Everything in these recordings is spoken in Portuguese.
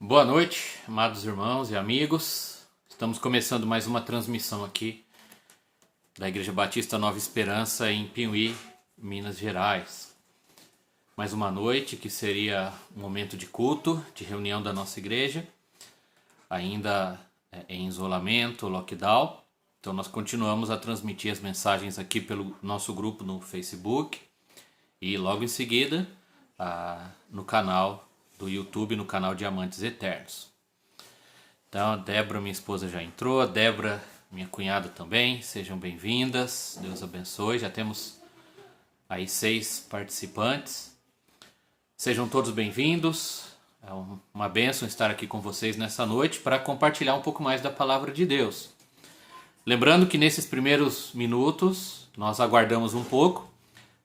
Boa noite, amados irmãos e amigos. Estamos começando mais uma transmissão aqui da Igreja Batista Nova Esperança em Piuí, Minas Gerais. Mais uma noite que seria um momento de culto, de reunião da nossa igreja, ainda em isolamento, lockdown. Então nós continuamos a transmitir as mensagens aqui pelo nosso grupo no Facebook e logo em seguida no canal do YouTube, no canal Diamantes Eternos. Então a Débora, minha esposa, já entrou, a Débora, minha cunhada também, sejam bem-vindas, Deus abençoe. Já temos aí 6 participantes, sejam todos bem-vindos. É uma bênção estar aqui com vocês nessa noite para compartilhar um pouco mais da palavra de Deus. Lembrando que nesses primeiros minutos nós aguardamos um pouco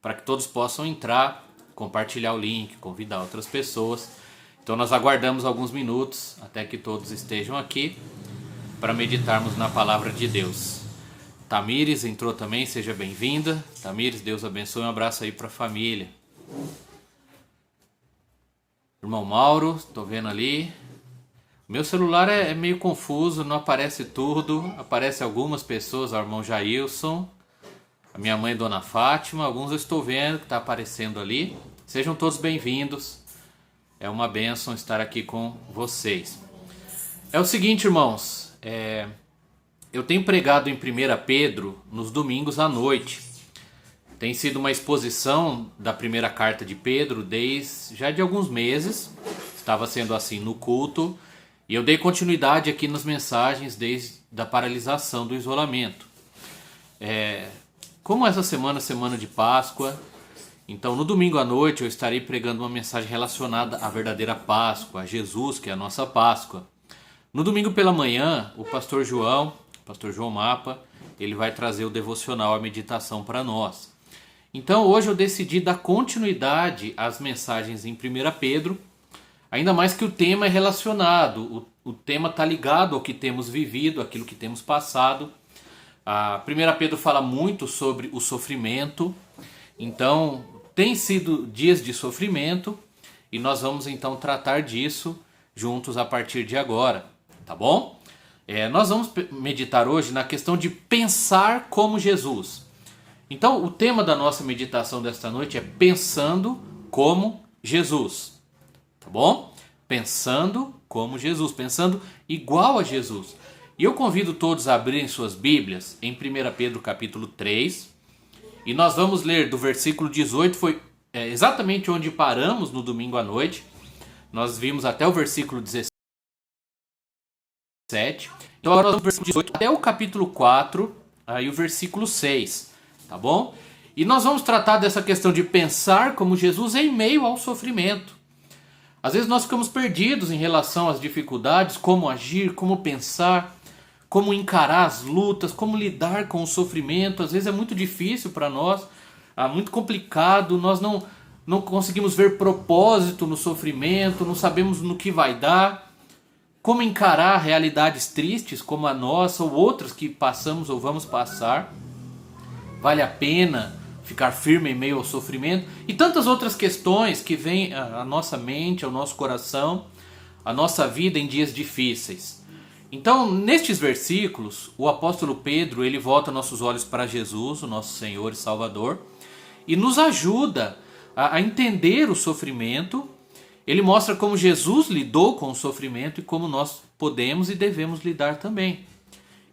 para que todos possam entrar, compartilhar o link, convidar outras pessoas. Então nós aguardamos alguns minutos até que todos estejam aqui para meditarmos na palavra de Deus. Tamires entrou também, seja bem-vinda. Tamires, Deus abençoe, um abraço aí para a família. Irmão Mauro, estou vendo ali. Meu celular é meio confuso, não aparece tudo, aparece algumas pessoas, o irmão Jailson, a minha mãe Dona Fátima, alguns eu estou vendo que está aparecendo ali. Sejam todos bem-vindos. É uma bênção estar aqui com vocês. É o seguinte, irmãos, eu tenho pregado em 1 Pedro nos domingos à noite. Tem sido uma exposição da primeira carta de Pedro desde já de alguns meses. Estava sendo assim no culto. E eu dei continuidade aqui nas mensagens desde a paralisação do isolamento. Como essa semana é semana de Páscoa, então no domingo à noite eu estarei pregando uma mensagem relacionada à verdadeira Páscoa, a Jesus, que é a nossa Páscoa. No domingo pela manhã, o pastor João Mapa, ele vai trazer o devocional, a meditação para nós. Então hoje eu decidi dar continuidade às mensagens em 1 Pedro, ainda mais que o tema é relacionado, o tema está ligado ao que temos vivido, aquilo que temos passado. A 1 Pedro fala muito sobre o sofrimento, então tem sido dias de sofrimento e nós vamos então tratar disso juntos a partir de agora, tá bom? Nós vamos meditar hoje na questão de pensar como Jesus. Então o tema da nossa meditação desta noite é pensando como Jesus, tá bom? Pensando como Jesus, pensando igual a Jesus. E eu convido todos a abrirem suas Bíblias em 1 Pedro capítulo 3. E nós vamos ler do versículo 18, foi exatamente onde paramos no domingo à noite. Nós vimos até o versículo 17. Então agora nós vamos do versículo 18 até o capítulo 4, aí o versículo 6, tá bom? E nós vamos tratar dessa questão de pensar como Jesus em meio ao sofrimento. Às vezes nós ficamos perdidos em relação às dificuldades, como agir, como pensar, como encarar as lutas, como lidar com o sofrimento. Às vezes é muito difícil para nós, muito complicado, nós não conseguimos ver propósito no sofrimento, não sabemos no que vai dar, como encarar realidades tristes como a nossa ou outras que passamos ou vamos passar. Vale a pena ficar firme em meio ao sofrimento? E tantas outras questões que vêm à nossa mente, ao nosso coração, à nossa vida em dias difíceis. Então, nestes versículos, o apóstolo Pedro, ele volta nossos olhos para Jesus, o nosso Senhor e Salvador, e nos ajuda a entender o sofrimento. Ele mostra como Jesus lidou com o sofrimento e como nós podemos e devemos lidar também.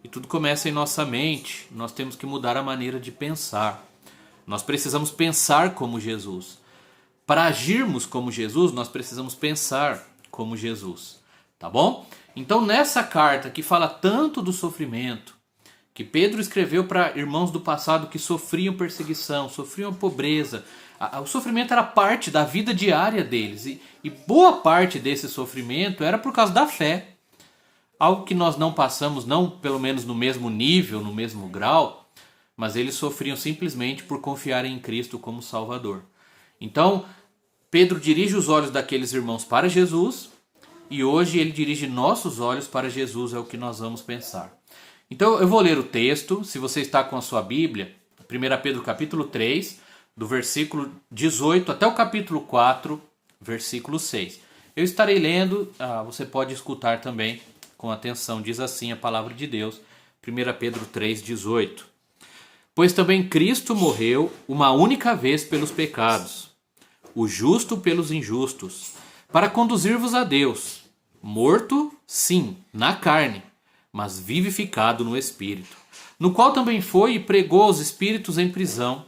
E tudo começa em nossa mente, nós temos que mudar a maneira de pensar. Nós precisamos pensar como Jesus. Para agirmos como Jesus, nós precisamos pensar como Jesus, tá bom? Então nessa carta que fala tanto do sofrimento, que Pedro escreveu para irmãos do passado que sofriam perseguição, sofriam pobreza, o sofrimento era parte da vida diária deles e boa parte desse sofrimento era por causa da fé. Algo que nós não passamos, não pelo menos no mesmo nível, no mesmo grau, mas eles sofriam simplesmente por confiarem em Cristo como Salvador. Então Pedro dirige os olhos daqueles irmãos para Jesus. E hoje ele dirige nossos olhos para Jesus, é o que nós vamos pensar. Então eu vou ler o texto, se você está com a sua Bíblia, 1 Pedro capítulo 3, do versículo 18 até o capítulo 4, versículo 6. Eu estarei lendo, você pode escutar também com atenção, diz assim a palavra de Deus, 1 Pedro 3,18. Pois também Cristo morreu uma única vez pelos pecados, o justo pelos injustos, para conduzir-vos a Deus, morto, sim, na carne, mas vivificado no Espírito, no qual também foi e pregou aos espíritos em prisão,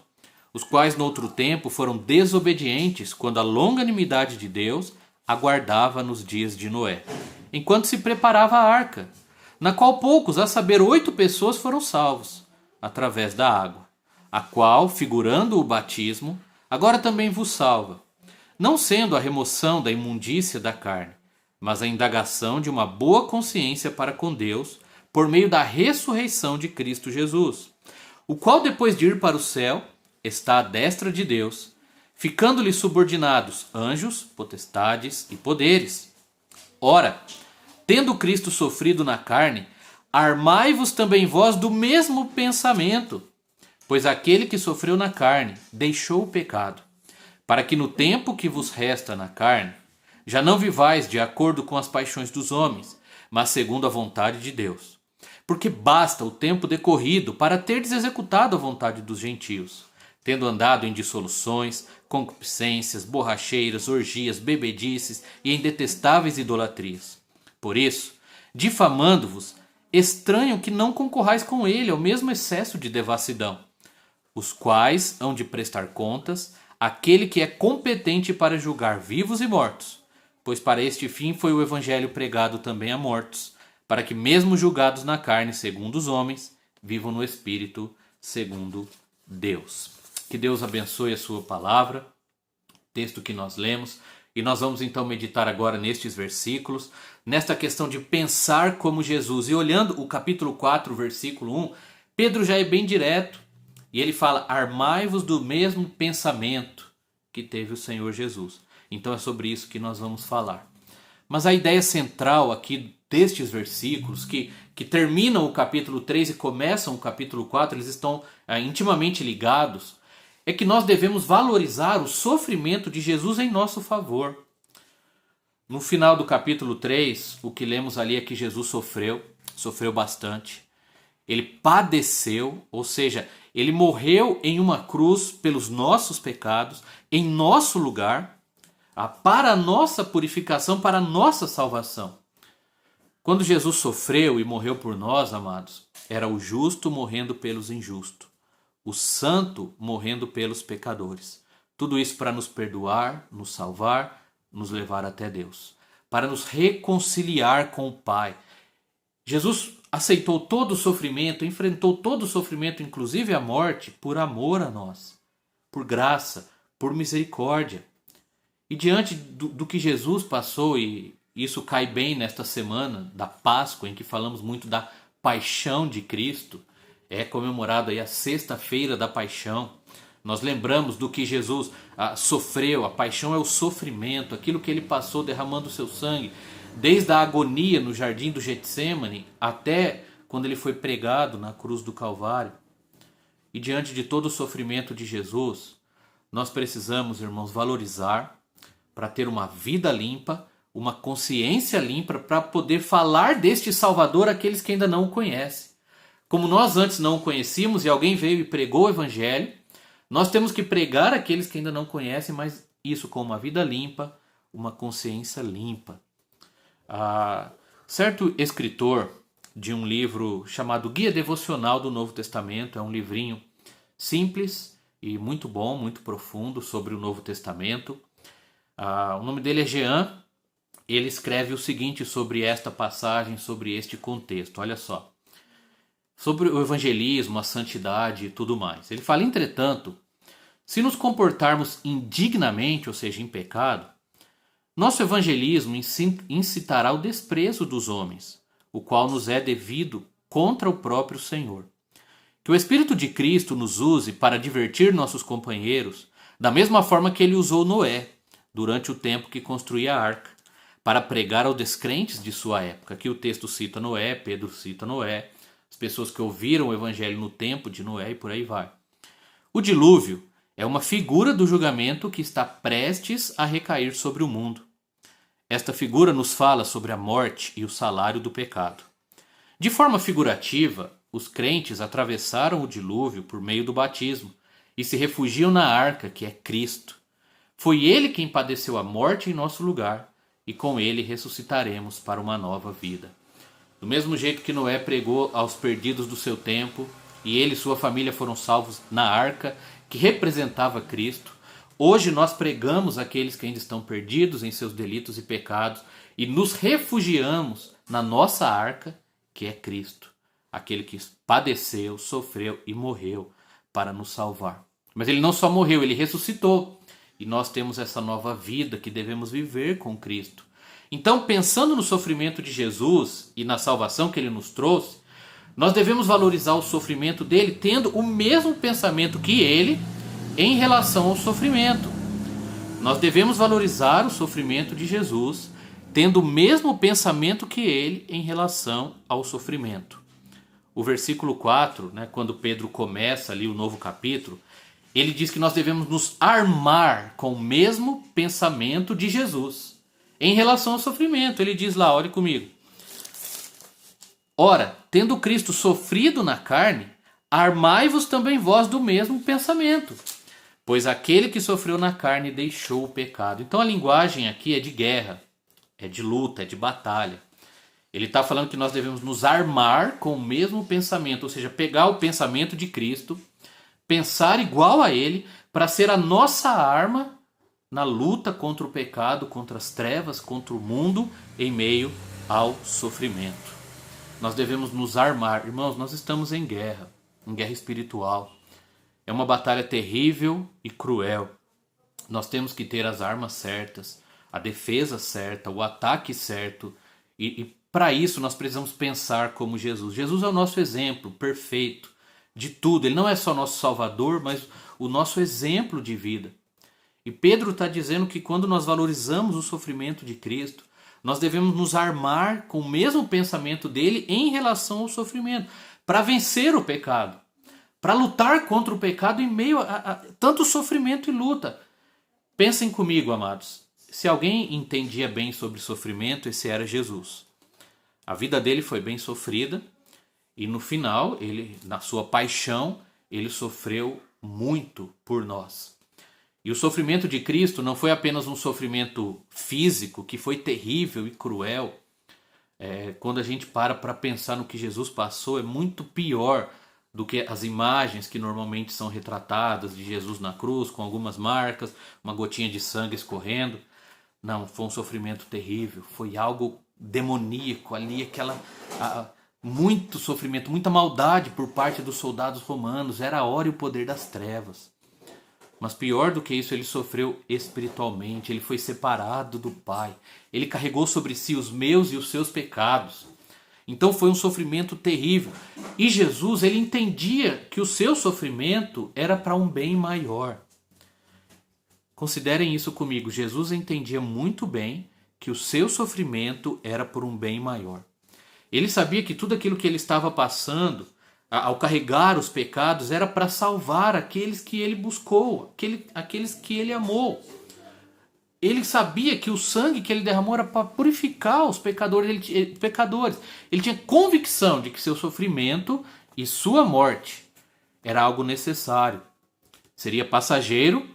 os quais no outro tempo foram desobedientes quando a longanimidade de Deus aguardava nos dias de Noé, enquanto se preparava a arca, na qual poucos, a saber 8 pessoas, foram salvos, através da água, a qual, figurando o batismo, agora também vos salva, não sendo a remoção da imundícia da carne, mas a indagação de uma boa consciência para com Deus, por meio da ressurreição de Cristo Jesus, o qual, depois de ir para o céu, está à destra de Deus, ficando-lhe subordinados anjos, potestades e poderes. Ora, tendo Cristo sofrido na carne, armai-vos também vós do mesmo pensamento, pois aquele que sofreu na carne deixou o pecado, para que no tempo que vos resta na carne, já não vivais de acordo com as paixões dos homens, mas segundo a vontade de Deus. Porque basta o tempo decorrido para terdes executado a vontade dos gentios, tendo andado em dissoluções, concupiscências, borracheiras, orgias, bebedices e em detestáveis idolatrias. Por isso, difamando-vos, estranho que não concorrais com ele ao mesmo excesso de devassidão, os quais hão de prestar contas àquele que é competente para julgar vivos e mortos, pois para este fim foi o evangelho pregado também a mortos, para que mesmo julgados na carne segundo os homens, vivam no espírito segundo Deus. Que Deus abençoe a sua palavra, texto que nós lemos, e nós vamos então meditar agora nestes versículos, nesta questão de pensar como Jesus. E olhando o capítulo 4, versículo 1, Pedro já é bem direto, e ele fala, armai-vos do mesmo pensamento que teve o Senhor Jesus. Então é sobre isso que nós vamos falar. Mas a ideia central aqui destes versículos, que terminam o capítulo 3 e começam o capítulo 4, eles estão intimamente ligados, é que nós devemos valorizar o sofrimento de Jesus em nosso favor. No final do capítulo 3, o que lemos ali é que Jesus sofreu bastante. Ele padeceu, ou seja, ele morreu em uma cruz pelos nossos pecados, em nosso lugar, para a nossa purificação, para a nossa salvação. Quando Jesus sofreu e morreu por nós, amados, era o justo morrendo pelos injustos, o santo morrendo pelos pecadores. Tudo isso para nos perdoar, nos salvar, nos levar até Deus, para nos reconciliar com o Pai. Jesus aceitou todo o sofrimento, enfrentou todo o sofrimento, inclusive a morte, por amor a nós, por graça, por misericórdia. E diante do que Jesus passou, e isso cai bem nesta semana da Páscoa, em que falamos muito da paixão de Cristo, é comemorado aí a sexta-feira da paixão. Nós lembramos do que Jesus sofreu, a paixão é o sofrimento, aquilo que ele passou derramando o seu sangue, desde a agonia no jardim do Getsêmani até quando ele foi pregado na cruz do Calvário. E diante de todo o sofrimento de Jesus, nós precisamos, irmãos, valorizar para ter uma vida limpa, uma consciência limpa, para poder falar deste Salvador àqueles que ainda não o conhecem. Como nós antes não o conhecíamos e alguém veio e pregou o Evangelho, nós temos que pregar àqueles que ainda não conhecem, mas isso com uma vida limpa, uma consciência limpa. Certo escritor de um livro chamado Guia Devocional do Novo Testamento, é um livrinho simples e muito bom, muito profundo sobre o Novo Testamento. O nome dele é Jean. Ele escreve o seguinte sobre esta passagem, sobre este contexto. Olha só. Sobre o evangelismo, a santidade e tudo mais. Ele fala, entretanto, se nos comportarmos indignamente, ou seja, em pecado, nosso evangelismo incitará o desprezo dos homens, o qual nos é devido contra o próprio Senhor. Que o Espírito de Cristo nos use para divertir nossos companheiros, da mesma forma que ele usou Noé, durante o tempo que construía a arca, para pregar aos descrentes de sua época. Aqui o texto cita Noé, Pedro cita Noé, as pessoas que ouviram o evangelho no tempo de Noé e por aí vai. O dilúvio é uma figura do julgamento que está prestes a recair sobre o mundo. Esta figura nos fala sobre a morte e o salário do pecado. De forma figurativa, os crentes atravessaram o dilúvio por meio do batismo e se refugiam na arca, que é Cristo. Foi ele quem padeceu a morte em nosso lugar, e com ele ressuscitaremos para uma nova vida. Do mesmo jeito que Noé pregou aos perdidos do seu tempo, e ele e sua família foram salvos na arca, que representava Cristo, hoje nós pregamos àqueles que ainda estão perdidos em seus delitos e pecados, e nos refugiamos na nossa arca, que é Cristo, aquele que padeceu, sofreu e morreu para nos salvar. Mas ele não só morreu, ele ressuscitou. E nós temos essa nova vida que devemos viver com Cristo. Então, pensando no sofrimento de Jesus e na salvação que ele nos trouxe, nós devemos valorizar o sofrimento dele tendo o mesmo pensamento que ele em relação ao sofrimento. Nós devemos valorizar o sofrimento de Jesus tendo o mesmo pensamento que ele em relação ao sofrimento. O versículo 4, quando Pedro começa ali o novo capítulo, ele diz que nós devemos nos armar com o mesmo pensamento de Jesus em relação ao sofrimento. Ele diz lá, olhe comigo. Ora, tendo Cristo sofrido na carne, armai-vos também vós do mesmo pensamento. Pois aquele que sofreu na carne deixou o pecado. Então a linguagem aqui é de guerra, é de luta, é de batalha. Ele está falando que nós devemos nos armar com o mesmo pensamento, ou seja, pegar o pensamento de Cristo, pensar igual a ele, para ser a nossa arma na luta contra o pecado, contra as trevas, contra o mundo, em meio ao sofrimento. Nós devemos nos armar. Irmãos, nós estamos em guerra espiritual. É uma batalha terrível e cruel. Nós temos que ter as armas certas, a defesa certa, o ataque certo. E para isso nós precisamos pensar como Jesus. Jesus é o nosso exemplo perfeito de tudo. Ele não é só nosso Salvador, mas o nosso exemplo de vida. E Pedro está dizendo que quando nós valorizamos o sofrimento de Cristo, nós devemos nos armar com o mesmo pensamento dele em relação ao sofrimento, para vencer o pecado, para lutar contra o pecado em meio a tanto sofrimento e luta. Pensem comigo, amados. Se alguém entendia bem sobre sofrimento, esse era Jesus. A vida dele foi bem sofrida e no final, ele, na sua paixão, ele sofreu muito por nós. E o sofrimento de Cristo não foi apenas um sofrimento físico, que foi terrível e cruel. Quando a gente para pensar no que Jesus passou, é muito pior do que as imagens que normalmente são retratadas de Jesus na cruz, com algumas marcas, uma gotinha de sangue escorrendo. Não, foi um sofrimento terrível, foi algo demoníaco ali, muito sofrimento, muita maldade por parte dos soldados romanos, era a hora e o poder das trevas. Mas pior do que isso, ele sofreu espiritualmente, ele foi separado do Pai, ele carregou sobre si os meus e os seus pecados. Então foi um sofrimento terrível. E Jesus, ele entendia que o seu sofrimento era para um bem maior. Considerem isso comigo, Jesus entendia muito bem que o seu sofrimento era por um bem maior. Ele sabia que tudo aquilo que ele estava passando, ao carregar os pecados, era para salvar aqueles que ele buscou, aqueles que ele amou. Ele sabia que o sangue que ele derramou era para purificar os pecadores. Ele tinha convicção de que seu sofrimento e sua morte era algo necessário. Seria passageiro,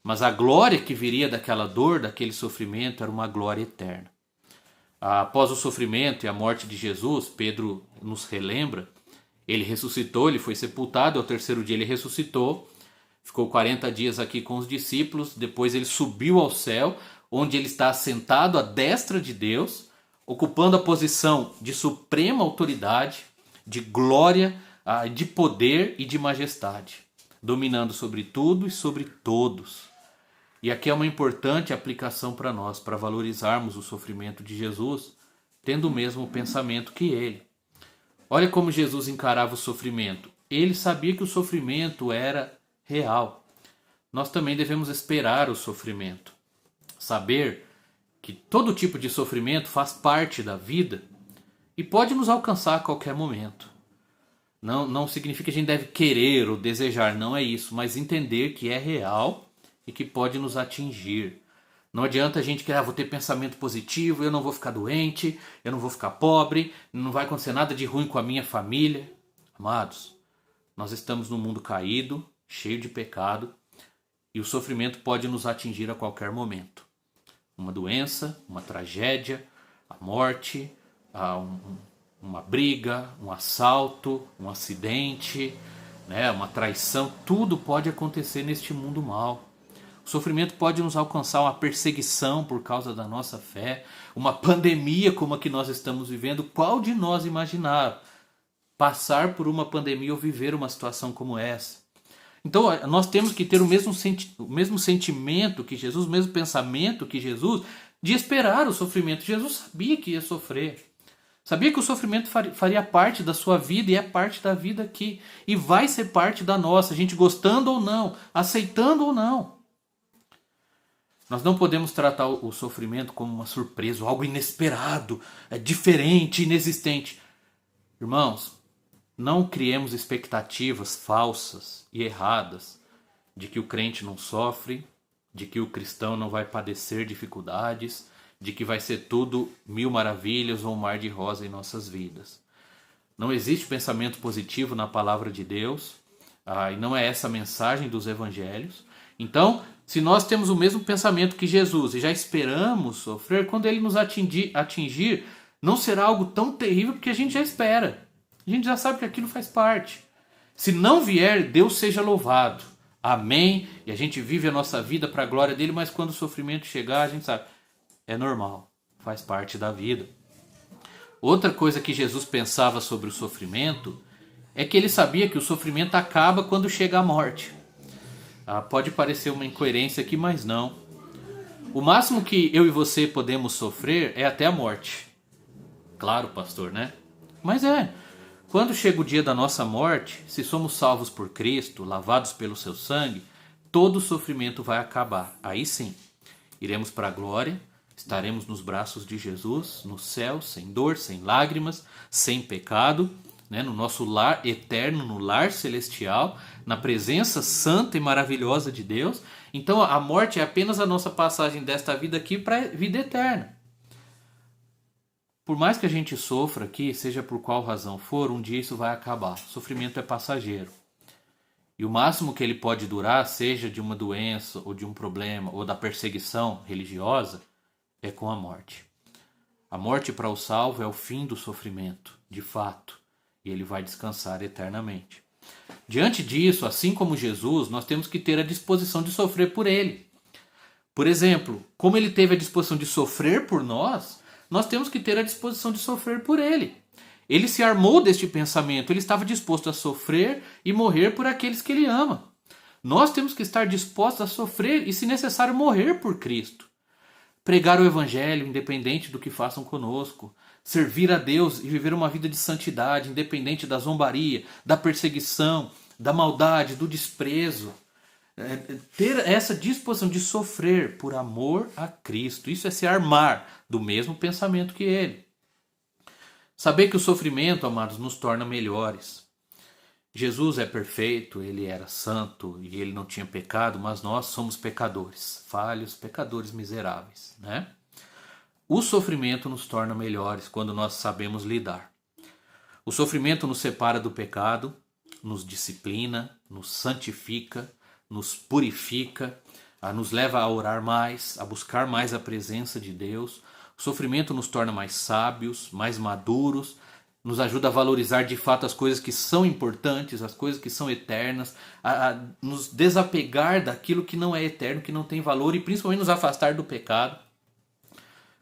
mas a glória que viria daquela dor, daquele sofrimento, era uma glória eterna. Após o sofrimento e a morte de Jesus, Pedro nos relembra, ele ressuscitou, ele foi sepultado, ao terceiro dia ele ressuscitou, ficou 40 dias aqui com os discípulos, depois ele subiu ao céu, onde ele está assentado à destra de Deus, ocupando a posição de suprema autoridade, de glória, de poder e de majestade, dominando sobre tudo e sobre todos. E aqui é uma importante aplicação para nós, para valorizarmos o sofrimento de Jesus, tendo o mesmo pensamento que ele. Olha como Jesus encarava o sofrimento. Ele sabia que o sofrimento era real. Nós também devemos esperar o sofrimento. Saber que todo tipo de sofrimento faz parte da vida e pode nos alcançar a qualquer momento. Não significa que a gente deve querer ou desejar, não é isso, mas entender que é real e que pode nos atingir. Não adianta a gente que vou ter pensamento positivo, eu não vou ficar doente, eu não vou ficar pobre, não vai acontecer nada de ruim com a minha família. Amados, nós estamos num mundo caído, cheio de pecado, e o sofrimento pode nos atingir a qualquer momento. Uma doença, uma tragédia, a morte, uma briga, um assalto, um acidente, né, uma traição, tudo pode acontecer neste mundo mal. O sofrimento pode nos alcançar, uma perseguição por causa da nossa fé, uma pandemia como a que nós estamos vivendo. Qual de nós imaginar passar por uma pandemia ou viver uma situação como essa? Então nós temos que ter o mesmo sentimento que Jesus, o mesmo pensamento que Jesus, de esperar o sofrimento. Jesus sabia que ia sofrer. Sabia que o sofrimento faria parte da sua vida e é parte da vida aqui. E vai ser parte da nossa, a gente gostando ou não, aceitando ou não. Nós não podemos tratar o sofrimento como uma surpresa, algo inesperado, diferente, inexistente. Irmãos, não criemos expectativas falsas e erradas de que o crente não sofre, de que o cristão não vai padecer dificuldades, de que vai ser tudo mil maravilhas ou um mar de rosa em nossas vidas. Não existe pensamento positivo na palavra de Deus, e não é essa a mensagem dos evangelhos. Então, se nós temos o mesmo pensamento que Jesus e já esperamos sofrer, quando ele nos atingir, não será algo tão terrível porque a gente já espera. A gente já sabe que aquilo faz parte. Se não vier, Deus seja louvado. Amém. E a gente vive a nossa vida para a glória dele, mas quando o sofrimento chegar, a gente sabe, é normal, faz parte da vida. Outra coisa que Jesus pensava sobre o sofrimento é que ele sabia que o sofrimento acaba quando chega a morte. Pode parecer uma incoerência aqui, mas não. O máximo que eu e você podemos sofrer é até a morte. Claro, pastor, né? Mas quando chega o dia da nossa morte, se somos salvos por Cristo, lavados pelo seu sangue, todo o sofrimento vai acabar. Aí sim, iremos para a glória, estaremos nos braços de Jesus, no céu, sem dor, sem lágrimas, sem pecado, né? No nosso lar eterno, no lar celestial, na presença santa e maravilhosa de Deus. Então a morte é apenas a nossa passagem desta vida aqui para a vida eterna. Por mais que a gente sofra aqui, seja por qual razão for, um dia isso vai acabar. O sofrimento é passageiro. E o máximo que ele pode durar, seja de uma doença, ou de um problema, ou da perseguição religiosa, é com a morte. A morte para o salvo é o fim do sofrimento, de fato. E ele vai descansar eternamente. Diante disso, assim como Jesus, nós temos que ter a disposição de sofrer por ele. Por exemplo, como ele teve a disposição de sofrer por nós temos que ter a disposição de sofrer por ele. Ele se armou deste pensamento, ele estava disposto a sofrer e morrer por aqueles que ele ama. Nós temos que estar dispostos a sofrer e, se necessário, morrer por Cristo. Pregar o evangelho, independente do que façam conosco. Servir a Deus e viver uma vida de santidade, independente da zombaria, da perseguição, da maldade, do desprezo. Ter essa disposição de sofrer por amor a Cristo. Isso é se armar do mesmo pensamento que ele. Saber que o sofrimento, amados, nos torna melhores. Jesus é perfeito, ele era santo e ele não tinha pecado, mas nós somos pecadores, falhos, pecadores miseráveis, né? O sofrimento nos torna melhores quando nós sabemos lidar. O sofrimento nos separa do pecado, nos disciplina, nos santifica, nos purifica, nos leva a orar mais, a buscar mais a presença de Deus. O sofrimento nos torna mais sábios, mais maduros, nos ajuda a valorizar de fato as coisas que são importantes, as coisas que são eternas, a nos desapegar daquilo que não é eterno, que não tem valor e principalmente nos afastar do pecado.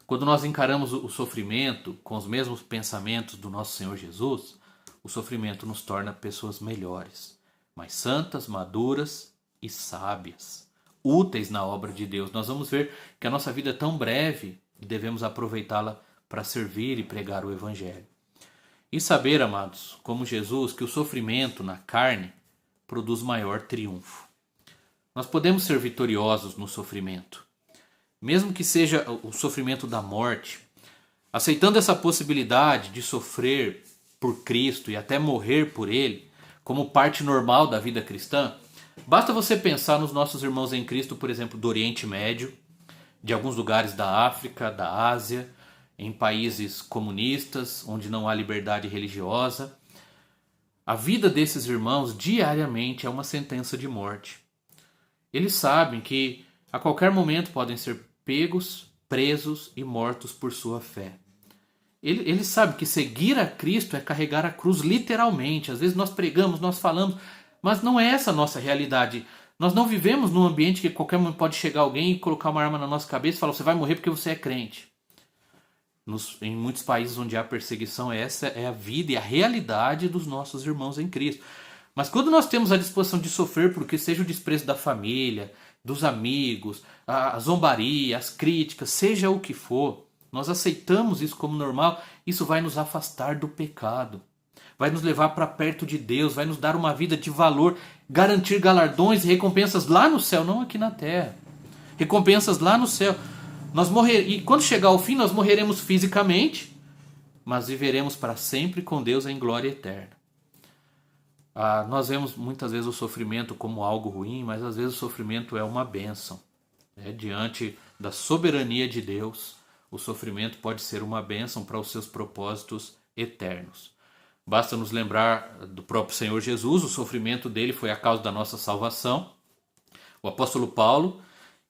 Quando nós encaramos o sofrimento com os mesmos pensamentos do nosso Senhor Jesus, o sofrimento nos torna pessoas melhores, mais santas, maduras e sábias, úteis na obra de Deus. Nós vamos ver que a nossa vida é tão breve e devemos aproveitá-la para servir e pregar o Evangelho. E saber, amados, como Jesus, que o sofrimento na carne produz maior triunfo. Nós podemos ser vitoriosos no sofrimento, mesmo que seja o sofrimento da morte, aceitando essa possibilidade de sofrer por Cristo e até morrer por Ele, como parte normal da vida cristã. Basta você pensar nos nossos irmãos em Cristo, por exemplo, do Oriente Médio, de alguns lugares da África, da Ásia, em países comunistas, onde não há liberdade religiosa. A vida desses irmãos diariamente é uma sentença de morte. Eles sabem que a qualquer momento podem ser pegos, presos e mortos por sua fé. Eles sabem que seguir a Cristo é carregar a cruz literalmente. Às vezes nós pregamos, nós falamos, mas não é essa a nossa realidade. Nós não vivemos num ambiente que qualquer momento pode chegar alguém e colocar uma arma na nossa cabeça e falar: você vai morrer porque você é crente. Em muitos países onde há perseguição, essa é a vida e a realidade dos nossos irmãos em Cristo. Mas quando nós temos a disposição de sofrer porque seja o desprezo da família, dos amigos, a zombaria, as críticas, seja o que for, nós aceitamos isso como normal, isso vai nos afastar do pecado. Vai nos levar para perto de Deus, vai nos dar uma vida de valor, garantir galardões e recompensas lá no céu, não aqui na terra. Recompensas lá no céu. E quando chegar ao fim, nós morreremos fisicamente, mas viveremos para sempre com Deus em glória eterna. Nós vemos muitas vezes o sofrimento como algo ruim, mas às vezes o sofrimento é uma bênção. Diante da soberania de Deus, o sofrimento pode ser uma bênção para os seus propósitos eternos. Basta nos lembrar do próprio Senhor Jesus, o sofrimento dele foi a causa da nossa salvação. O apóstolo Paulo,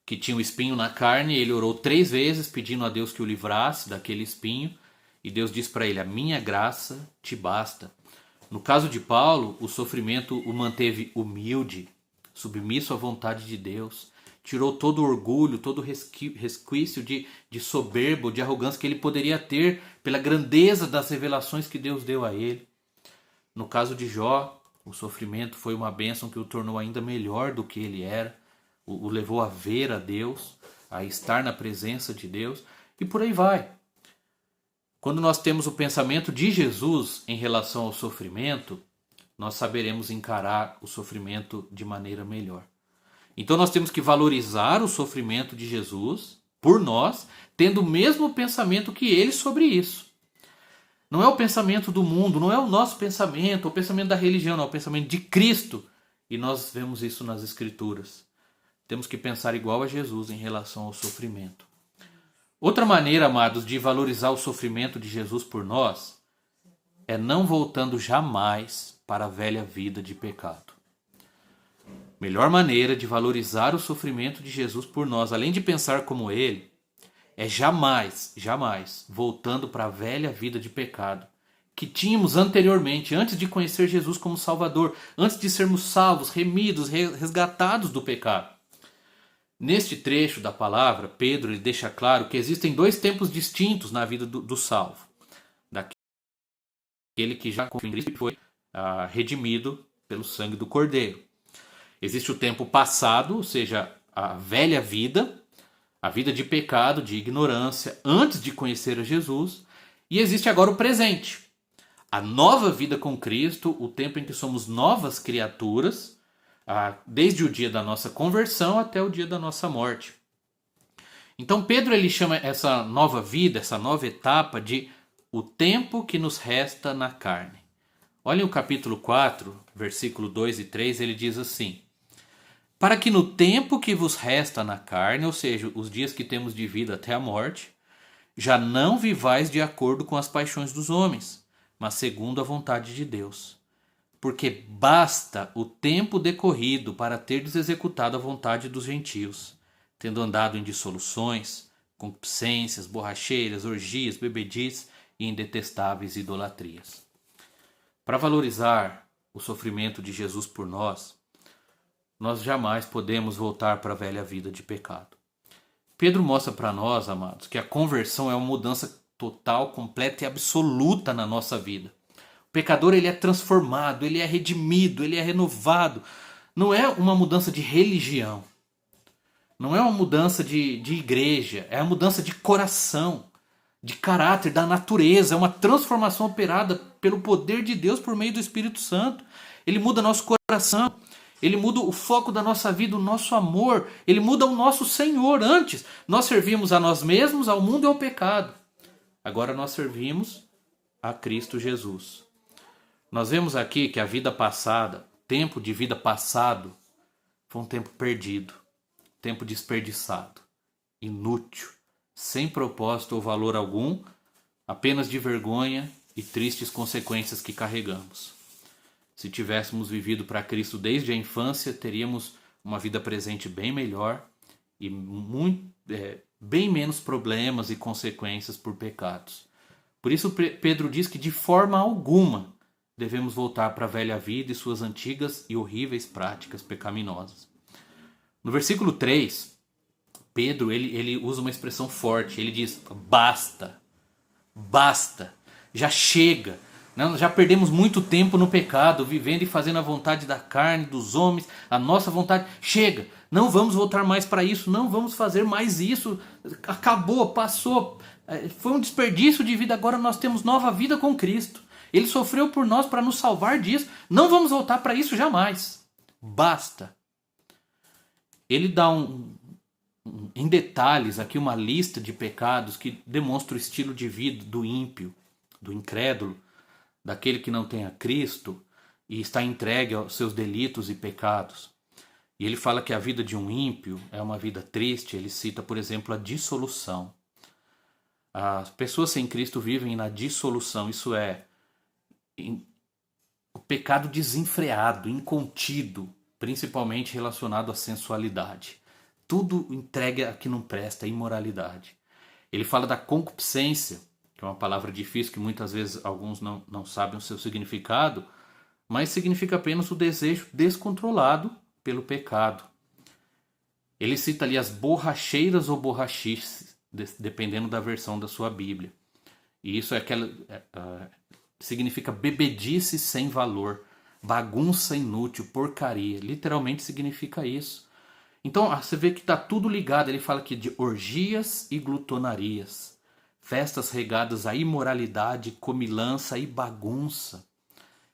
que tinha um espinho na carne, ele orou 3 vezes pedindo a Deus que o livrasse daquele espinho, e Deus disse para ele: a minha graça te basta. No caso de Paulo, o sofrimento o manteve humilde, submisso à vontade de Deus, tirou todo o orgulho, todo o resquício de soberba, de arrogância que ele poderia ter pela grandeza das revelações que Deus deu a ele. No caso de Jó, o sofrimento foi uma bênção que o tornou ainda melhor do que ele era, o levou a ver a Deus, a estar na presença de Deus, e por aí vai. Quando nós temos o pensamento de Jesus em relação ao sofrimento, nós saberemos encarar o sofrimento de maneira melhor. Então nós temos que valorizar o sofrimento de Jesus por nós, tendo o mesmo pensamento que ele sobre isso. Não é o pensamento do mundo, não é o nosso pensamento, o pensamento da religião, não é o pensamento de Cristo. E nós vemos isso nas Escrituras. Temos que pensar igual a Jesus em relação ao sofrimento. Outra maneira, amados, de valorizar o sofrimento de Jesus por nós é não voltando jamais para a velha vida de pecado. Melhor maneira de valorizar o sofrimento de Jesus por nós, além de pensar como ele, é jamais voltando para a velha vida de pecado que tínhamos anteriormente, antes de conhecer Jesus como Salvador, antes de sermos salvos, remidos, resgatados do pecado. Neste trecho da palavra, Pedro ele deixa claro que existem 2 tempos distintos na vida do salvo. Daquele que já confiou em Cristo e foi redimido pelo sangue do Cordeiro. Existe o tempo passado, ou seja, a velha vida, a vida de pecado, de ignorância, antes de conhecer a Jesus. E existe agora o presente, a nova vida com Cristo, o tempo em que somos novas criaturas, desde o dia da nossa conversão até o dia da nossa morte. Então Pedro ele chama essa nova vida, essa nova etapa de o tempo que nos resta na carne. Olhem o capítulo 4, versículo 2 e 3, ele diz assim: para que no tempo que vos resta na carne, ou seja, os dias que temos de vida até a morte, já não vivais de acordo com as paixões dos homens, mas segundo a vontade de Deus. Porque basta o tempo decorrido para terdes executado a vontade dos gentios, tendo andado em dissoluções, concupiscências, borracheiras, orgias, bebedices e em detestáveis idolatrias. Para valorizar o sofrimento de Jesus por nós jamais podemos voltar para a velha vida de pecado. Pedro mostra para nós, amados, que a conversão é uma mudança total, completa e absoluta na nossa vida. O pecador ele é transformado, ele é redimido, ele é renovado. Não é uma mudança de religião. Não é uma mudança de igreja. É a mudança de coração, de caráter, da natureza. É uma transformação operada pelo poder de Deus por meio do Espírito Santo. Ele muda nosso coração. Ele muda o foco da nossa vida, o nosso amor. Ele muda o nosso Senhor. Antes, nós servíamos a nós mesmos, ao mundo e ao pecado. Agora nós servimos a Cristo Jesus. Nós vemos aqui que a vida passada, tempo de vida passado, foi um tempo perdido, tempo desperdiçado. inútil, sem propósito ou valor algum, apenas de vergonha e tristes consequências que carregamos. Se tivéssemos vivido para Cristo desde a infância, teríamos uma vida presente bem melhor e bem menos problemas e consequências por pecados. Por isso Pedro diz que de forma alguma devemos voltar para a velha vida e suas antigas e horríveis práticas pecaminosas. No versículo 3, Pedro ele usa uma expressão forte. Ele diz: basta, basta, já chega. Não, já perdemos muito tempo no pecado, vivendo e fazendo a vontade da carne, dos homens, a nossa vontade. Chega, não vamos voltar mais para isso, não vamos fazer mais isso. Acabou, passou, foi um desperdício de vida, agora nós temos nova vida com Cristo. Ele sofreu por nós para nos salvar disso, não vamos voltar para isso jamais. Basta. Ele dá em detalhes aqui uma lista de pecados que demonstra o estilo de vida do ímpio, do incrédulo, daquele que não tem a Cristo e está entregue aos seus delitos e pecados. E ele fala que a vida de um ímpio é uma vida triste. Ele cita, por exemplo, a dissolução. As pessoas sem Cristo vivem na dissolução, isso é, o pecado desenfreado, incontido, principalmente relacionado à sensualidade. Tudo entregue a que não presta, a imoralidade. Ele fala da concupiscência, que é uma palavra difícil que muitas vezes alguns não sabem o seu significado, mas significa apenas o desejo descontrolado pelo pecado. Ele cita ali as borracheiras ou borrachices, dependendo da versão da sua Bíblia. E isso significa bebedice sem valor, bagunça inútil, porcaria. Literalmente significa isso. Então você vê que está tudo ligado. Ele fala aqui de orgias e glutonarias, festas regadas à imoralidade, comilança e bagunça.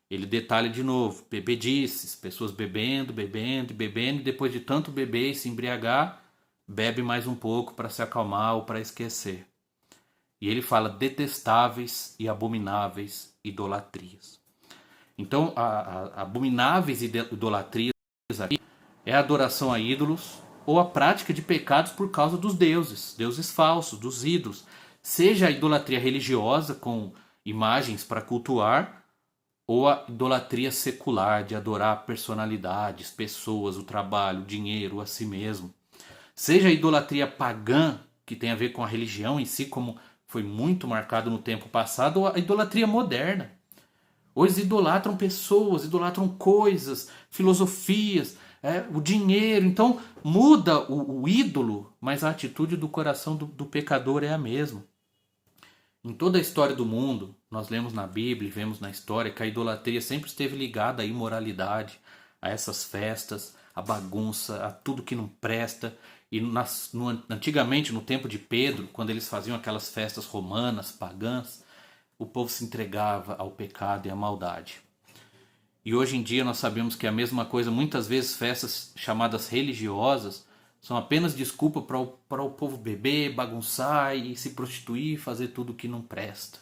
Ele detalha de novo, bebedices, pessoas bebendo, e depois de tanto beber e se embriagar, bebe mais um pouco para se acalmar ou para esquecer. E ele fala detestáveis e abomináveis idolatrias. Então, abomináveis idolatrias aqui é a adoração a ídolos ou a prática de pecados por causa dos deuses falsos, dos ídolos. Seja a idolatria religiosa com imagens para cultuar, ou a idolatria secular de adorar personalidades, pessoas, o trabalho, o dinheiro, a si mesmo. Seja a idolatria pagã, que tem a ver com a religião em si, como foi muito marcado no tempo passado, ou a idolatria moderna. Hoje idolatram pessoas, idolatram coisas, filosofias, o dinheiro. Então muda o ídolo, mas a atitude do coração do pecador é a mesma. Em toda a história do mundo, nós lemos na Bíblia e vemos na história que a idolatria sempre esteve ligada à imoralidade, a essas festas, à bagunça, a tudo que não presta. E antigamente, no tempo de Pedro, quando eles faziam aquelas festas romanas, pagãs, o povo se entregava ao pecado e à maldade. E hoje em dia nós sabemos que é a mesma coisa. Muitas vezes festas chamadas religiosas são apenas desculpa para o povo beber, bagunçar e se prostituir, fazer tudo que não presta.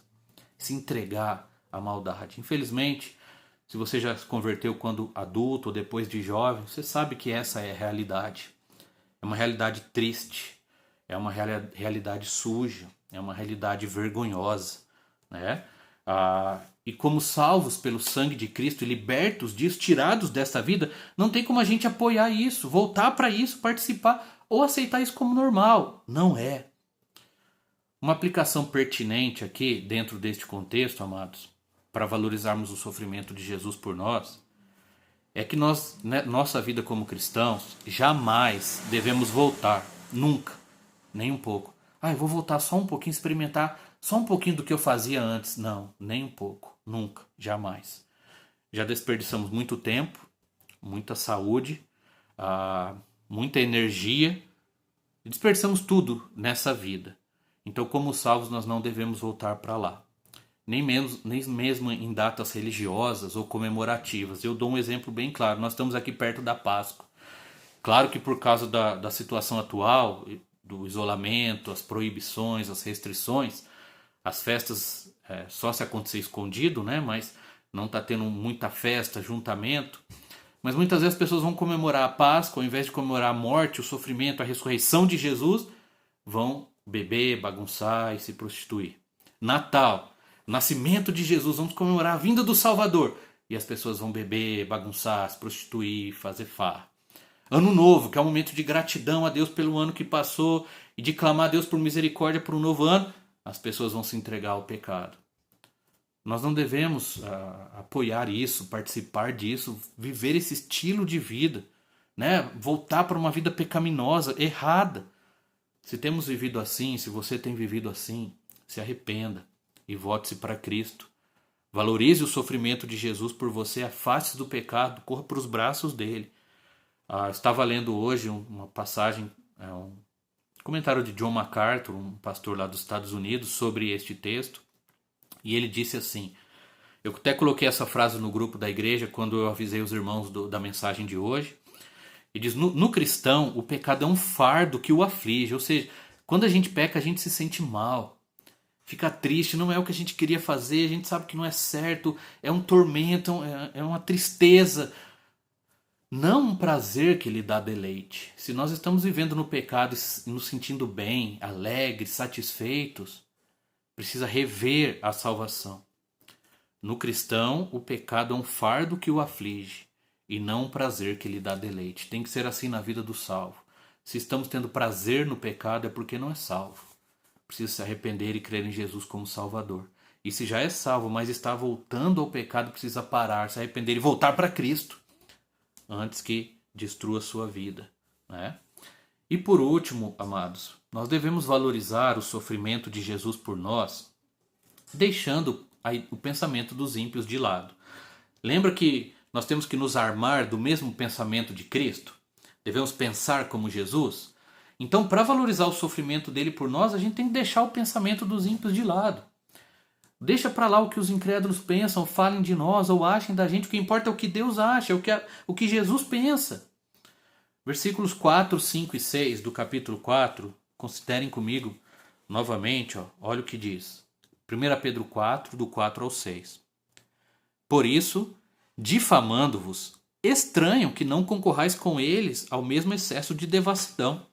Se entregar à maldade. Infelizmente, se você já se converteu quando adulto ou depois de jovem, você sabe que essa é a realidade. É uma realidade triste, é uma realidade suja, é uma realidade vergonhosa, né? E como salvos pelo sangue de Cristo e libertos disso, tirados dessa vida, não tem como a gente apoiar isso, voltar para isso, participar ou aceitar isso como normal. Não é. Uma aplicação pertinente aqui, dentro deste contexto, amados, para valorizarmos o sofrimento de Jesus por nós, é que nós, nossa vida como cristãos, jamais devemos voltar, nunca, nem um pouco. Eu vou voltar só um pouquinho, experimentar só um pouquinho do que eu fazia antes. Não, nem um pouco, nunca, jamais. Já desperdiçamos muito tempo, muita saúde, muita energia, e desperdiçamos tudo nessa vida. Então, como salvos, nós não devemos voltar para lá. Nem mesmo em datas religiosas ou comemorativas. Eu dou um exemplo bem claro. Nós estamos aqui perto da Páscoa. Claro que por causa da situação atual, do isolamento, as proibições, as restrições, as festas só se acontecer escondido, né? Mas não está tendo muita festa, juntamento. Mas muitas vezes as pessoas vão comemorar a Páscoa, ao invés de comemorar a morte, o sofrimento, a ressurreição de Jesus, vão beber, bagunçar e se prostituir. Natal, nascimento de Jesus, vamos comemorar a vinda do Salvador. E as pessoas vão beber, bagunçar, se prostituir, fazer farra. Ano Novo, que é um momento de gratidão a Deus pelo ano que passou e de clamar a Deus por misericórdia por um novo ano, as pessoas vão se entregar ao pecado. Nós não devemos apoiar isso, participar disso, viver esse estilo de vida, né? Voltar para uma vida pecaminosa, errada. Se temos vivido assim, se você tem vivido assim, se arrependa e volte-se para Cristo. Valorize o sofrimento de Jesus por você, afaste-se do pecado, corra para os braços dele. Estava lendo hoje uma passagem, um comentário de John MacArthur, um pastor lá dos Estados Unidos, sobre este texto. E ele disse assim, eu até coloquei essa frase no grupo da igreja quando eu avisei os irmãos da mensagem de hoje. Ele diz, no cristão, o pecado é um fardo que o aflige. Ou seja, quando a gente peca, a gente se sente mal. Fica triste, não é o que a gente queria fazer, a gente sabe que não é certo, é um tormento, é uma tristeza. Não um prazer que lhe dá deleite. Se nós estamos vivendo no pecado e nos sentindo bem, alegres, satisfeitos, precisa rever a salvação. No cristão, o pecado é um fardo que o aflige e não um prazer que lhe dá deleite. Tem que ser assim na vida do salvo. Se estamos tendo prazer no pecado é porque não é salvo. Precisa se arrepender e crer em Jesus como Salvador. E se já é salvo, mas está voltando ao pecado, precisa parar, se arrepender e voltar para Cristo antes que destrua sua vida, né? E por último, amados, nós devemos valorizar o sofrimento de Jesus por nós, deixando o pensamento dos ímpios de lado. Lembra que nós temos que nos armar do mesmo pensamento de Cristo? Devemos pensar como Jesus? Então, para valorizar o sofrimento dele por nós, a gente tem que deixar o pensamento dos ímpios de lado. Deixa para lá o que os incrédulos pensam, falem de nós ou achem da gente. O que importa é o que Deus acha, o que Jesus pensa. Versículos 4, 5 e 6 do capítulo 4, considerem comigo novamente, olha o que diz. 1 Pedro 4, do 4 ao 6. Por isso, difamando-vos, estranham que não concorrais com eles ao mesmo excesso de devassidão,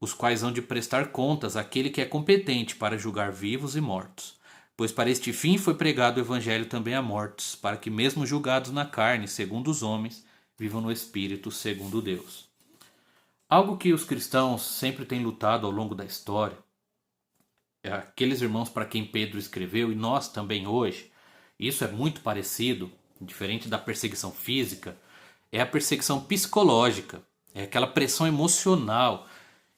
os quais hão de prestar contas àquele que é competente para julgar vivos e mortos. Pois para este fim foi pregado o evangelho também a mortos, para que mesmo julgados na carne, segundo os homens, vivam no Espírito, segundo Deus. Algo que os cristãos sempre têm lutado ao longo da história, aqueles irmãos para quem Pedro escreveu, e nós também hoje, isso é muito parecido, diferente da perseguição física, é a perseguição psicológica, é aquela pressão emocional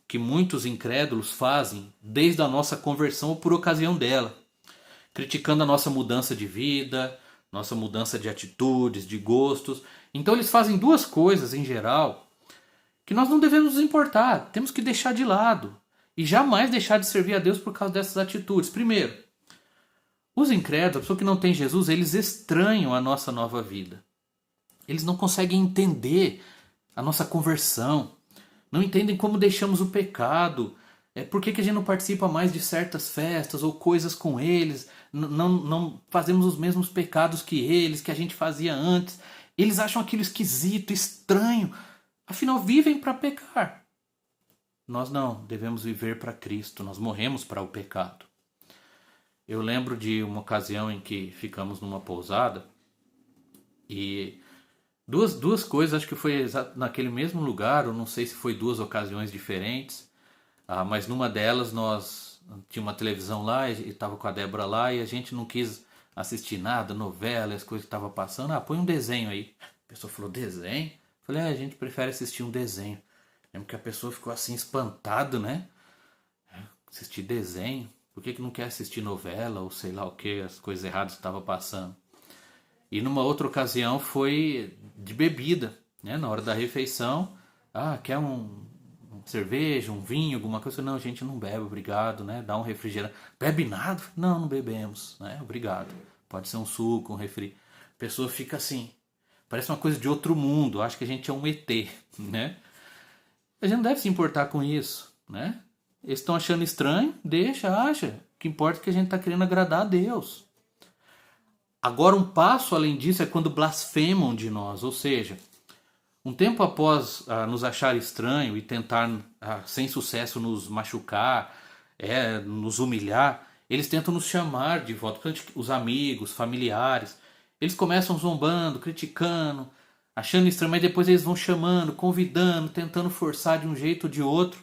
que muitos incrédulos fazem desde a nossa conversão ou por ocasião dela, criticando a nossa mudança de vida, nossa mudança de atitudes, de gostos. Então eles fazem duas coisas em geral que nós não devemos nos importar, temos que deixar de lado e jamais deixar de servir a Deus por causa dessas atitudes. Primeiro, os incrédulos, a pessoa que não tem Jesus, eles estranham a nossa nova vida. Eles não conseguem entender a nossa conversão, não entendem como deixamos o pecado, por que a gente não participa mais de certas festas ou coisas com eles, não fazemos os mesmos pecados que eles, que a gente fazia antes. Eles acham aquilo esquisito, estranho, afinal vivem para pecar. Nós não, devemos viver para Cristo, nós morremos para o pecado. Eu lembro de uma ocasião em que ficamos numa pousada e duas coisas, acho que foi naquele mesmo lugar, ou não sei se foi duas ocasiões diferentes, mas numa delas nós tinha uma televisão lá e estava com a Débora lá e a gente não quis assistir nada, novela, as coisas que estavam passando. Põe um desenho aí. A pessoa falou, desenho? Eu falei, a gente prefere assistir um desenho. Lembro que a pessoa ficou assim espantada, né? Assistir desenho. Por que não quer assistir novela ou sei lá o que, as coisas erradas que estavam passando? E numa outra ocasião foi de bebida, né? Na hora da refeição, quer um cerveja, um vinho, alguma coisa? Não, a gente não bebe, obrigado, né? Dá um refrigerante. Bebe nada? Não, não bebemos, né? Obrigado. Pode ser um suco, um refri. A pessoa fica assim, parece uma coisa de outro mundo, acha que a gente é um ET, né? A gente não deve se importar com isso, né? Eles estão achando estranho, acha. O que importa é que a gente está querendo agradar a Deus. Agora, um passo além disso é quando blasfemam de nós, ou seja, Um tempo após nos achar estranho e tentar, sem sucesso, nos machucar, nos humilhar, eles tentam nos chamar de volta. Portanto, os amigos, familiares, eles começam zombando, criticando, achando estranho, mas depois eles vão chamando, convidando, tentando forçar de um jeito ou de outro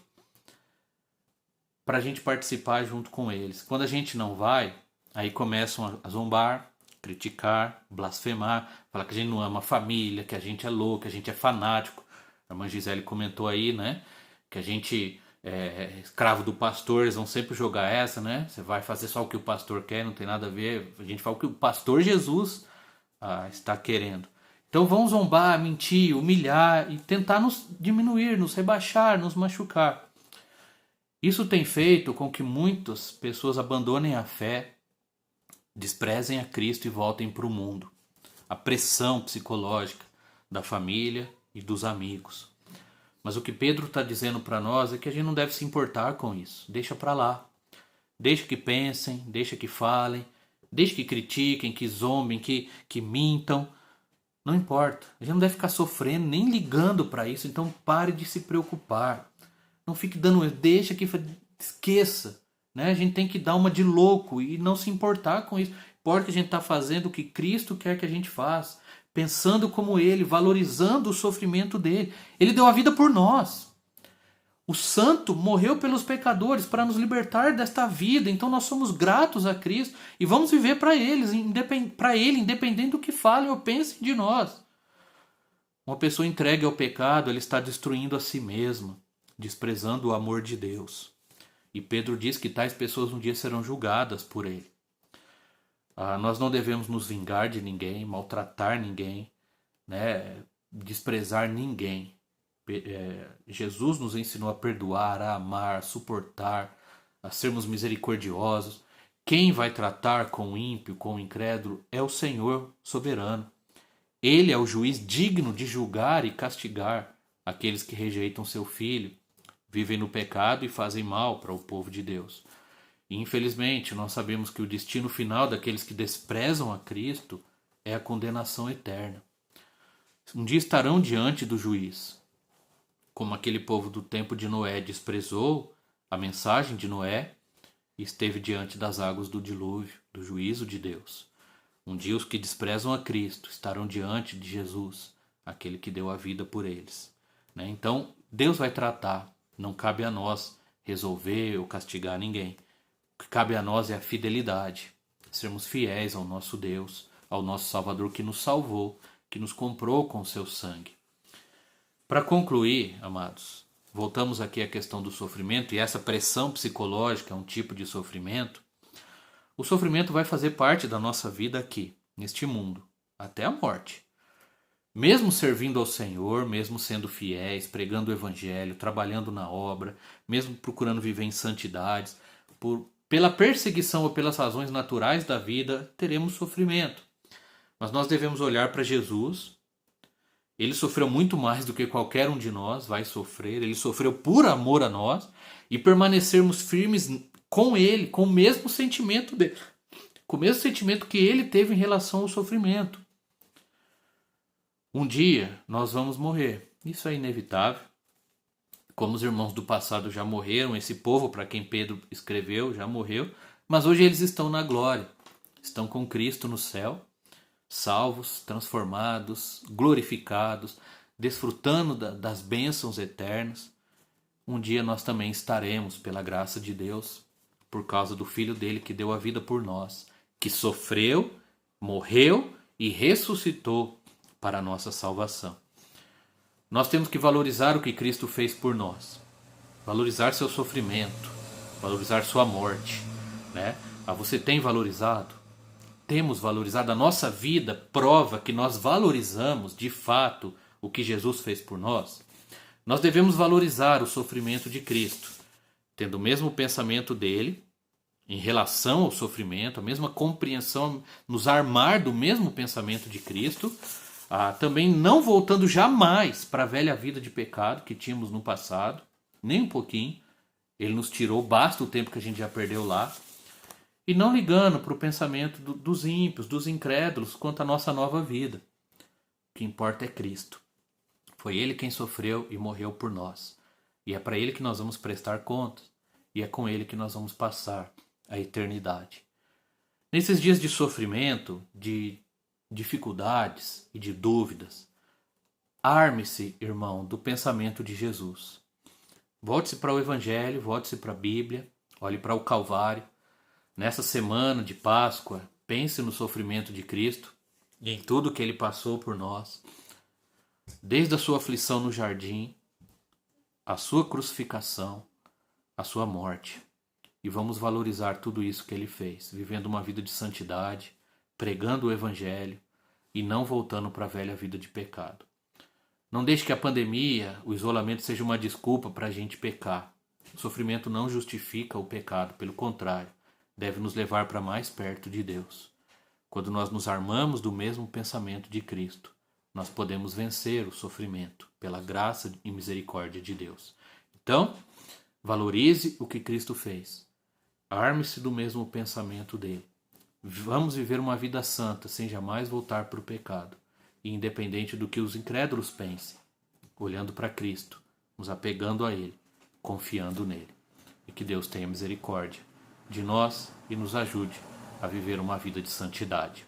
para a gente participar junto com eles. Quando a gente não vai, aí começam a zombar, criticar, blasfemar, falar que a gente não ama a família, que a gente é louco, que a gente é fanático. A irmã Gisele comentou aí, né? Que a gente é escravo do pastor, eles vão sempre jogar essa, né? Você vai fazer só o que o pastor quer, não tem nada a ver. A gente fala o que o pastor Jesus está querendo. Então vão zombar, mentir, humilhar e tentar nos diminuir, nos rebaixar, nos machucar. Isso tem feito com que muitas pessoas abandonem a fé, desprezem a Cristo e voltem para o mundo. A pressão psicológica da família e dos amigos. Mas o que Pedro está dizendo para nós é que a gente não deve se importar com isso. Deixa para lá. Deixa que pensem, deixa que falem, deixa que critiquem, que zombem, que mintam. Não importa. A gente não deve ficar sofrendo, nem ligando para isso. Então pare de se preocupar. Não fique dando... Deixa que... Esqueça. Né? A gente tem que dar uma de louco e não se importar com isso. Importa que a gente está fazendo o que Cristo quer que a gente faça. Pensando como Ele, valorizando o sofrimento dele. Ele deu a vida por nós. O santo morreu pelos pecadores para nos libertar desta vida. Então nós somos gratos a Cristo e vamos viver para Ele, independente do que falem ou pensem de nós. Uma pessoa entregue ao pecado, ela está destruindo a si mesma, desprezando o amor de Deus. E Pedro diz que tais pessoas um dia serão julgadas por Ele. Nós não devemos nos vingar de ninguém, maltratar ninguém, né? Desprezar ninguém. Jesus nos ensinou a perdoar, a amar, a suportar, a sermos misericordiosos. Quem vai tratar com o ímpio, com o incrédulo, é o Senhor soberano. Ele é o juiz digno de julgar e castigar aqueles que rejeitam seu Filho, vivem no pecado e fazem mal para o povo de Deus. E, infelizmente, nós sabemos que o destino final daqueles que desprezam a Cristo é a condenação eterna. Um dia estarão diante do juiz, como aquele povo do tempo de Noé desprezou a mensagem de Noé e esteve diante das águas do dilúvio, do juízo de Deus. Um dia os que desprezam a Cristo estarão diante de Jesus, aquele que deu a vida por eles. Né? Então, Deus vai tratar. Não cabe a nós resolver ou castigar ninguém. O que cabe a nós é a fidelidade. Sermos fiéis ao nosso Deus, ao nosso Salvador que nos salvou, que nos comprou com o seu sangue. Para concluir, amados, voltamos aqui à questão do sofrimento, e essa pressão psicológica é um tipo de sofrimento. O sofrimento vai fazer parte da nossa vida aqui, neste mundo, até a morte. Mesmo servindo ao Senhor, mesmo sendo fiéis, pregando o Evangelho, trabalhando na obra, mesmo procurando viver em santidades, pela perseguição ou pelas razões naturais da vida, teremos sofrimento. Mas nós devemos olhar para Jesus. Ele sofreu muito mais do que qualquer um de nós vai sofrer. Ele sofreu por amor a nós e permanecermos firmes com Ele, com o mesmo sentimento dele, com o mesmo sentimento que Ele teve em relação ao sofrimento. Um dia nós vamos morrer. Isso é inevitável. Como os irmãos do passado já morreram, esse povo para quem Pedro escreveu já morreu, mas hoje eles estão na glória. Estão com Cristo no céu, salvos, transformados, glorificados, desfrutando das bênçãos eternas. Um dia nós também estaremos, pela graça de Deus, por causa do Filho dele que deu a vida por nós, que sofreu, morreu e ressuscitou para a nossa salvação. Nós temos que valorizar o que Cristo fez por nós. Valorizar seu sofrimento, valorizar sua morte. Né? Você tem valorizado? Temos valorizado. A nossa vida prova que nós valorizamos de fato o que Jesus fez por nós. Nós devemos valorizar o sofrimento de Cristo, tendo o mesmo pensamento dele em relação ao sofrimento, a mesma compreensão, nos armar do mesmo pensamento de Cristo, também não voltando jamais para a velha vida de pecado que tínhamos no passado, nem um pouquinho. Ele nos tirou, basta o tempo que a gente já perdeu lá. E não ligando para o pensamento dos ímpios, dos incrédulos, quanto à nossa nova vida. O que importa é Cristo. Foi Ele quem sofreu e morreu por nós. E é para Ele que nós vamos prestar contas. E é com Ele que nós vamos passar a eternidade. Nesses dias de sofrimento, de dificuldades e de dúvidas, arme-se, irmão, do pensamento de Jesus. Volte-se para o Evangelho, volte-se para a Bíblia, olhe para o Calvário. Nessa semana de Páscoa, pense no sofrimento de Cristo e em tudo que Ele passou por nós. Desde a sua aflição no jardim, a sua crucificação, a sua morte. E vamos valorizar tudo isso que Ele fez, vivendo uma vida de santidade, pregando o Evangelho e não voltando para a velha vida de pecado. Não deixe que a pandemia, o isolamento seja uma desculpa para a gente pecar. O sofrimento não justifica o pecado, pelo contrário, deve nos levar para mais perto de Deus. Quando nós nos armamos do mesmo pensamento de Cristo, nós podemos vencer o sofrimento pela graça e misericórdia de Deus. Então, valorize o que Cristo fez. Arme-se do mesmo pensamento dele. Vamos viver uma vida santa sem jamais voltar para o pecado. E independente do que os incrédulos pensem, olhando para Cristo, nos apegando a Ele, confiando nele. E que Deus tenha misericórdia de nós e nos ajude a viver uma vida de santidade.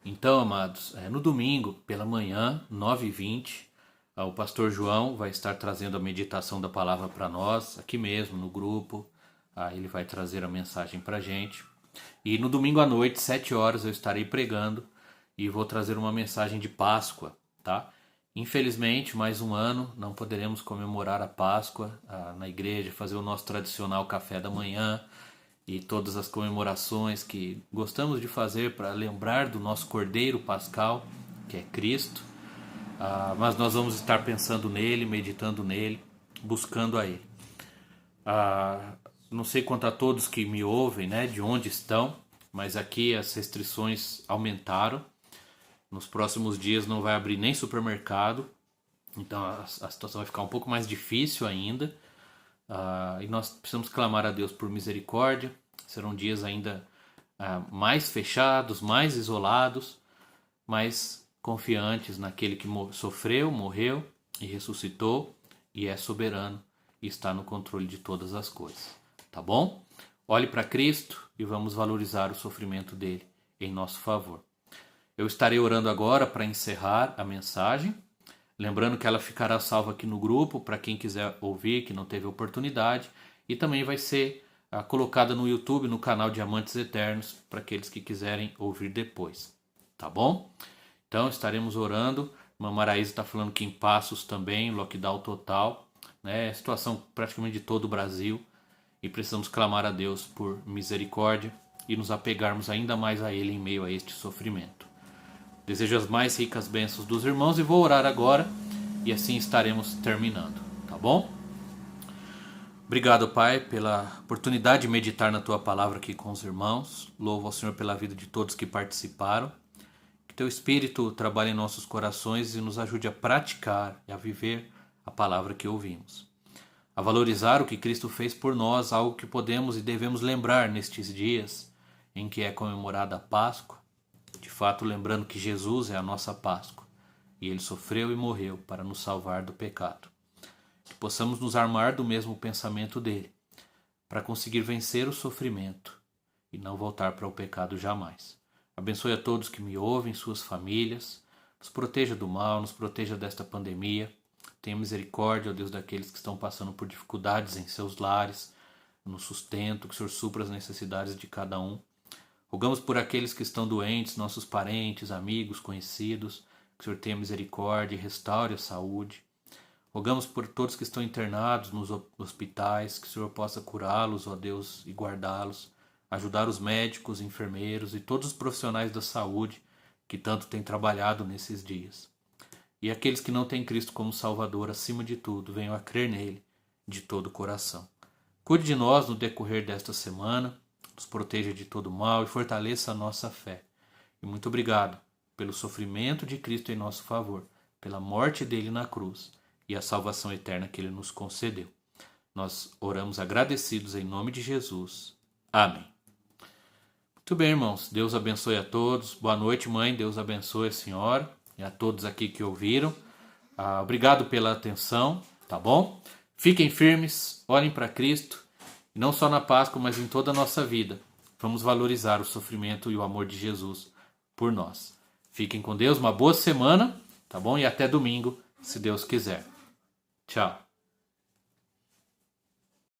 Então, amados, no domingo, pela manhã, 9h20, o pastor João vai estar trazendo a meditação da palavra para nós, aqui mesmo no grupo. Ele vai trazer a mensagem para a gente. E no domingo à noite, 7h, eu estarei pregando e vou trazer uma mensagem de Páscoa, tá? Infelizmente, mais um ano, não poderemos comemorar a Páscoa na igreja, fazer o nosso tradicional café da manhã e todas as comemorações que gostamos de fazer para lembrar do nosso Cordeiro Pascal, que é Cristo. Mas nós vamos estar pensando nele, meditando nele, buscando a ele. Não sei quanto a todos que me ouvem, né, de onde estão, mas aqui as restrições aumentaram. Nos próximos dias não vai abrir nem supermercado, então a situação vai ficar um pouco mais difícil ainda. E nós precisamos clamar a Deus por misericórdia. Serão dias ainda mais fechados, mais isolados, mas confiantes naquele que sofreu, morreu e ressuscitou e é soberano e está no controle de todas as coisas. Tá bom? Olhe para Cristo e vamos valorizar o sofrimento dele em nosso favor. Eu estarei orando agora para encerrar a mensagem, lembrando que ela ficará salva aqui no grupo para quem quiser ouvir, que não teve oportunidade, e também vai ser colocada no YouTube, no canal Diamantes Eternos, para aqueles que quiserem ouvir depois. Tá bom? Então estaremos orando. A Maraísa está falando que em Passos também, lockdown total, né? Situação praticamente de todo o Brasil, e precisamos clamar a Deus por misericórdia e nos apegarmos ainda mais a Ele em meio a este sofrimento. Desejo as mais ricas bênçãos dos irmãos e vou orar agora e assim estaremos terminando, tá bom? Obrigado, Pai, pela oportunidade de meditar na Tua palavra aqui com os irmãos. Louvo ao Senhor pela vida de todos que participaram. Que Teu Espírito trabalhe em nossos corações e nos ajude a praticar e a viver a palavra que ouvimos. A valorizar o que Cristo fez por nós, algo que podemos e devemos lembrar nestes dias em que é comemorada a Páscoa. De fato, lembrando que Jesus é a nossa Páscoa e Ele sofreu e morreu para nos salvar do pecado. Que possamos nos armar do mesmo pensamento dele, para conseguir vencer o sofrimento e não voltar para o pecado jamais. Abençoe a todos que me ouvem, suas famílias, nos proteja do mal, nos proteja desta pandemia. Tenha misericórdia, ó Deus, daqueles que estão passando por dificuldades em seus lares, no sustento, que o Senhor supra as necessidades de cada um. Rogamos por aqueles que estão doentes, nossos parentes, amigos, conhecidos, que o Senhor tenha misericórdia e restaure a saúde. Rogamos por todos que estão internados nos hospitais, que o Senhor possa curá-los, ó Deus, e guardá-los. Ajudar os médicos, enfermeiros e todos os profissionais da saúde que tanto têm trabalhado nesses dias. E aqueles que não têm Cristo como Salvador, acima de tudo, venham a crer nele de todo o coração. Cuide de nós no decorrer desta semana, nos proteja de todo mal e fortaleça a nossa fé. E muito obrigado pelo sofrimento de Cristo em nosso favor, pela morte dele na cruz e a salvação eterna que ele nos concedeu. Nós oramos agradecidos em nome de Jesus. Amém. Muito bem, irmãos. Deus abençoe a todos. Boa noite, mãe. Deus abençoe a senhora e a todos aqui que ouviram. Obrigado pela atenção, tá bom? Fiquem firmes, olhem para Cristo, e não só na Páscoa, mas em toda a nossa vida. Vamos valorizar o sofrimento e o amor de Jesus por nós. Fiquem com Deus, uma boa semana, tá bom? E até domingo, se Deus quiser. Tchau.